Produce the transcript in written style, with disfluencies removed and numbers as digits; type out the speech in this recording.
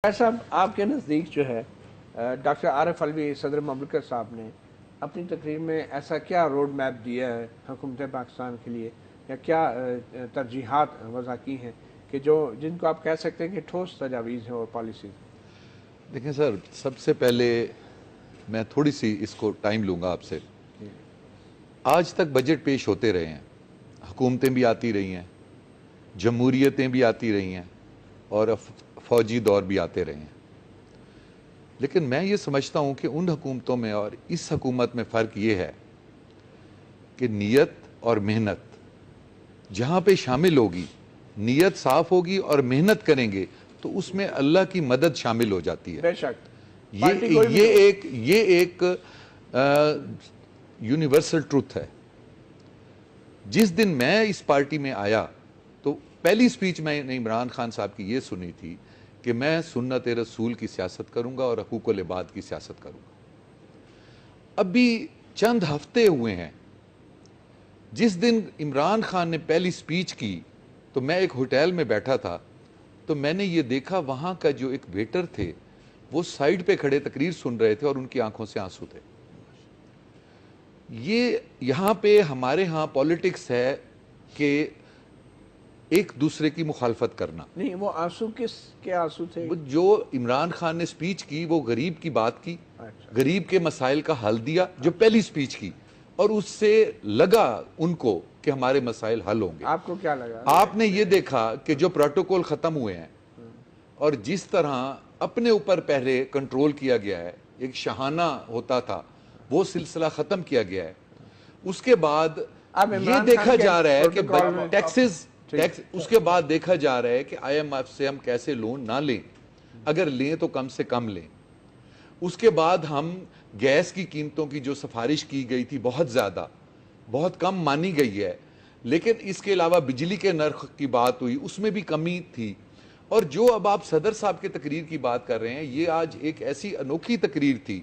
صاحب آپ کے نزدیک جو ہے ڈاکٹر عارف علوی صدر مملکت صاحب نے اپنی تقریر میں ایسا کیا روڈ میپ دیا ہے حکومت پاکستان کے لیے یا کیا ترجیحات وضع کی ہیں کہ جن کو آپ کہہ سکتے ہیں کہ ٹھوس تجاویز ہیں اور پالیسیز؟ دیکھیں سر، سب سے پہلے میں تھوڑی سی اس کو ٹائم لوں گا آپ سے۔ آج تک بجٹ پیش ہوتے رہے ہیں، حکومتیں بھی آتی رہی ہیں، جمہوریتیں بھی آتی رہی ہیں اور فوجی دور بھی آتے رہے ہیں، لیکن میں یہ سمجھتا ہوں کہ ان حکومتوں میں اور اس حکومت میں فرق یہ ہے کہ نیت اور محنت جہاں پہ شامل ہوگی، نیت صاف ہوگی اور محنت کریں گے تو اس میں اللہ کی مدد شامل ہو جاتی ہے۔ بے شک یہ ایک یونیورسل ٹروتھ ہے۔ جس دن میں اس پارٹی میں آیا تو پہلی سپیچ میں نے عمران خان صاحب کی یہ سنی تھی کہ میں سنت رسول کی سیاست کروں گا اور حقوق العباد کی سیاست کروں گا۔ ابھی چند ہفتے ہوئے ہیں، جس دن عمران خان نے پہلی سپیچ کی تو میں ایک ہوٹل میں بیٹھا تھا، تو میں نے یہ دیکھا وہاں کا جو ایک ویٹر تھے وہ سائیڈ پہ کھڑے تقریر سن رہے تھے اور ان کی آنکھوں سے آنسو تھے۔ یہاں پہ ہمارے ہاں پولیٹکس ہے کہ ایک دوسرے کی مخالفت کرنا۔ نہیں، وہ آنسو کس کے آنسو تھے؟ جو عمران خان نے سپیچ کی وہ غریب کی بات کی، غریب کے مسائل کا حل دیا جو پہلی سپیچ کی، اور اس سے لگا ان کو کہ ہمارے مسائل حل ہوں گے۔ آپ کو کیا لگا؟ آپ نے یہ دیکھا کہ جو پروٹوکول ختم ہوئے ہیں اور جس طرح اپنے اوپر پہلے کنٹرول کیا گیا ہے، ایک شاہانہ ہوتا تھا، وہ سلسلہ ختم کیا گیا ہے۔ اس کے بعد یہ دیکھا جا رہا ہے کہ ٹیکسز، اس کے بعد دیکھا جا رہا ہے کہ آئی ایم ایف سے ہم کیسے لون نہ لیں، اگر لیں تو کم سے کم لیں۔ اس کے بعد ہم گیس کی قیمتوں کی جو سفارش کی گئی تھی بہت زیادہ، بہت کم مانی گئی ہے، لیکن اس کے علاوہ بجلی کے نرخ کی بات ہوئی، اس میں بھی کمی تھی۔ اور جو اب آپ صدر صاحب کے تقریر کی بات کر رہے ہیں، یہ آج ایک ایسی انوکھی تقریر تھی